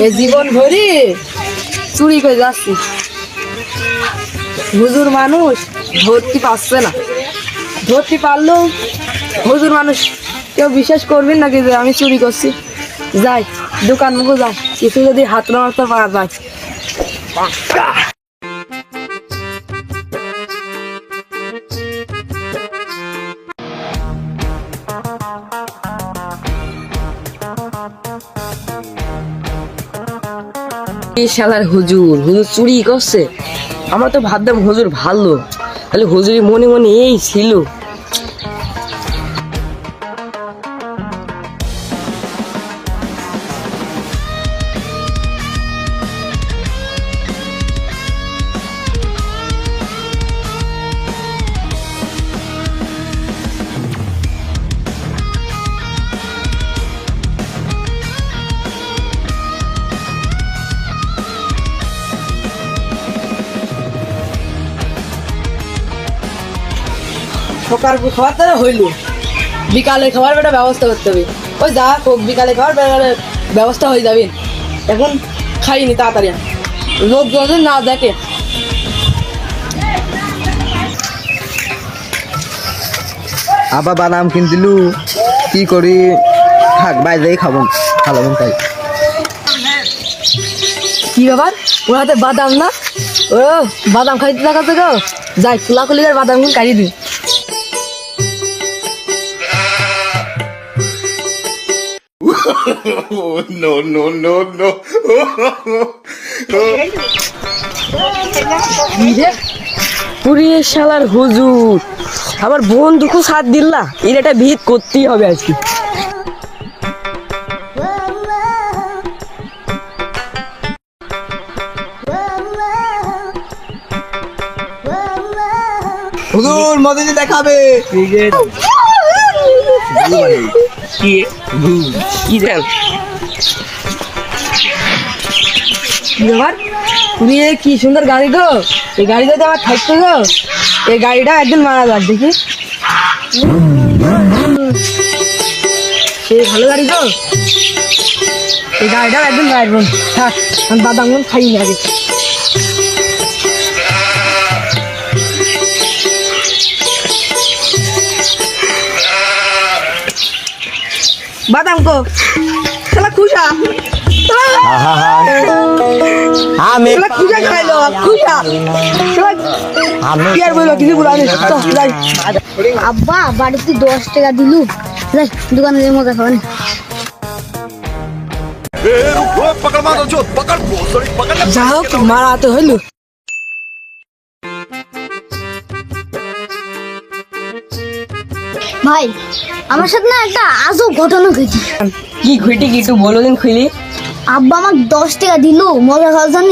এ জীবন ভরি চুরি করে যাচ্ছি, হুজুর মানুষ ধরতে পারছে না, ধরতে পারলেও হুজুর মানুষ কেউ বিশ্বাস করবেন নাকি যে আমি চুরি করছি। যাই দোকান মুখো যাই, কিছু যদি হাত নাড়তে পারা যায়। শালার হুজুর হুজুর চুরি করছে, আমরা তো ভাবতাম হুজুর ভালো, তাহলে হুজুরি মনে মনে এই ছিল। সকাল খাবার তারা হইলো, বিকালে খাবার একটা ব্যবস্থা করতে হবে। ওই যা হোক বিকালে খাবার ব্যবস্থা হয়ে যাবে, এখন খাইনি তাড়াতাড়ি, লোক যদি না দেখে। আবার বাদাম কিনতিলু, কি করি থাক বাইরেই খাবো, ভালো তাই। কি ব্যাপার, ওর হাতে বাদাম না? ও বাদাম খাইতে দেখাতে গো, যাই খোলাখুলি আর বাদাম গুলো কাড়িয়ে দিই। No, no, no, no. পুরিয়ে শালার হুজুর, আমার বোন দুঃখ সাথ দিল্লা, এর একটা ভিত করতেই হবে আজকে। হুজুর মদিনে দেখাবে কি দেন ব্যাপার, তুমি কি সুন্দর গাড়ি গো, এই গাড়িটা তো আমার থাকতো গো, এই গাড়িটা একদিন মারা যাক দেখি। সে ভালো গাড়ি গো, এই গাড়িটা একদিন গাড়ি থাক, আমি বাদাম খাই না আগে। বাদাম কো শালা খুশা, আমি খুশা খাইলো খুশা, আমি কি আর বললো কিছু বলো আমি যাই। আব্বা বাড়িতে 10 টাকা দিলু, যাই দোকানে যাই মজা খাবেন। पकड़ मारो जो पकड़ भोसड़ी पकड़ ले। যা হোক মারা তো হইলো। ভাই আমার সাথে না একটা আজব ঘটনা ঘটেছে। কি ঘুইটি কি একটু বলো দিন খুলি। আব্বা আমাকে 10 টাকা দিলু মজা খাওয়ার জন্য,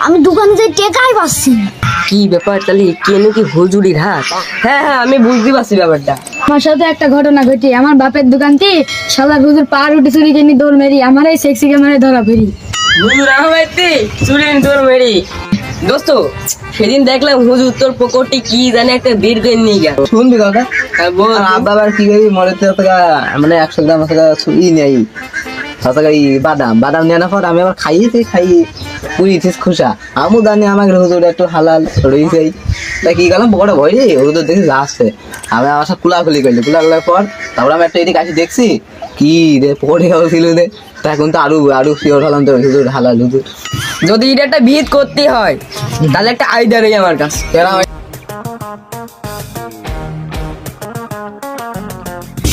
আমি দোকানে যাই টাকাই পাচ্ছি না। কি ব্যাপার, তাহলে কেন কি হুজুরির হাত? হ্যাঁ হ্যাঁ আমি বুঝতে পারছি ব্যাপারটা। আমার সাথে একটা ঘটনা ঘটে, আমার বাপের দোকানতে শালা হুজুর পার উঠে চুরি কিনে দৌড় মেরি, আমার এই সেক্সি ক্যামেরায় ধরা ফেরি। হুজুর আহমেদে চুরি তোর মেরি দোস্ত, সেদিন দেখলাম হুজুর তোর পকেটে কি জানে একটা বের করে নিয়ে গেল। শুনবি কথা বল। আবার কি করি মনে টাকা মানে 100 গ্রাম টাকা ছুরি নেই, 100 টাকা বাদাম বাদাম নেওয়ার পর আমি আবার খাই পুরিছিস খুশা, আমু জানি আমাকে হুজুর একটু হালাল রয়েছে, তা কি গেলাম পকেটে ভয় রে হুজুর দেখি আসছে, আমি আমার সব কুলাকুলি করলি, কুলাকুলার পর তারপর আমি একটা এদিকে আসি দেখছি কি রে পকেটে ছিল রে, তা এখন তো আরো শিওর হলাম তো হুজুর হালাল হুজুর। যদি এটা একটা ভিত করতে হয় তাহলে একটা আইডিয়া রয়েছে আমার কাছে।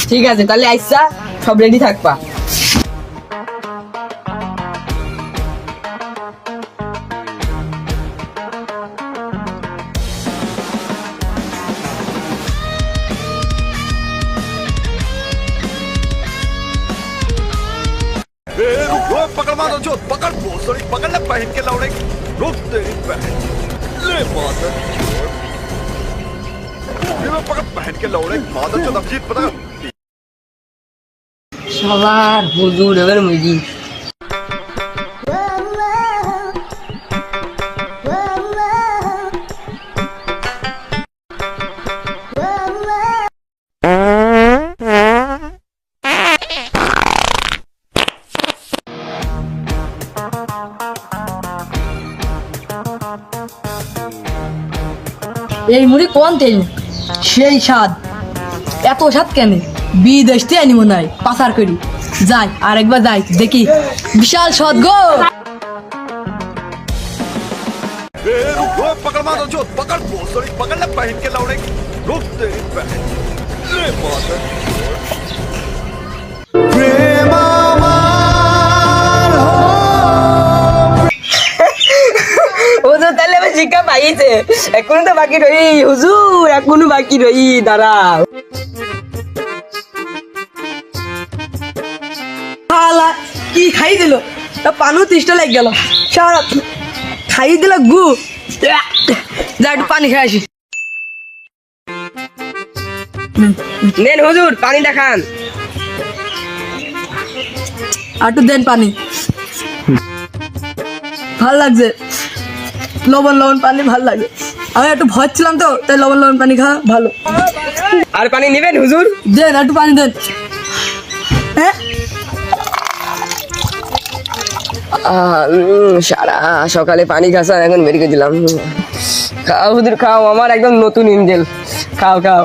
ঠিক আছে তাহলে আইসা সব রেডি থাকবা। पकड़ मारो जो पकड़ भोसड़ी पकड़ ले पहन के लौड़े रुक तेरी बहन ले मादर चोद पकड़ पहन के लौड़े मादर चोद अभिजीत पता সবার হুজুর এবার মুজি। এই মুড়ি কোন তেল সেই স্বাদ, এত স্বাদ কেন? বিদেশ থেকে আনি মনে হয় পাচার করি। যাই আরেকবার যাই দেখি, বিশাল স্বাদ গো। ए, रुक रुक पकड़ मारो जो पकड़ भोसड़ी पकड़ ले पहन के लौड़े रुक तेरी बहन ले माता হুজুর তাহলে আমি শিক্ষা পাইছে, এখনো তো বাকি রই হুজুর, এখনো বাকি রই, দাঁড়াও। শালা কি খাই দিল, তা পানও তৃষ্ণা লেগে গেল, সারা খাই দিল গু। যা একটু পানি খেয়ে আসি। নেন হুজুর পানিটা খান। আর একটু দেন পানি, ভাল লাগছে, লবণ লবণ পানি ভাল লাগে। আমি একটু ভয় ছিলাম তো, তাই লবণ লবণ পানি খাওয়া ভালো। আর পানি নেবেন হুজুর? দেন একটু পানি দেন। হ্যাঁ সারা সকালে পানি খাসা এখন বেরিয়ে দিলাম। খাও হুজুর খাও, আমার একদম নতুন ইঞ্জেল, খাও খাও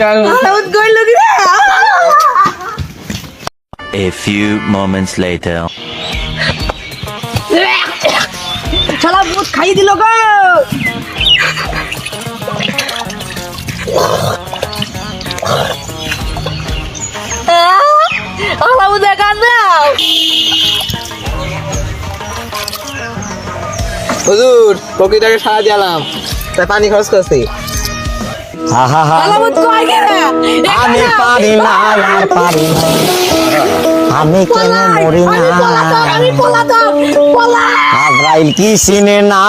খাও। A few moments later. শালা ভূত খাই দিল গো। হুজুর প্রকৃতিটাকে সারা দিলাম, তাই পানি খরচ করছি। আমি পারি না আর পারি না, আমি কেন মরি না, আজরাইল কি চিনে না।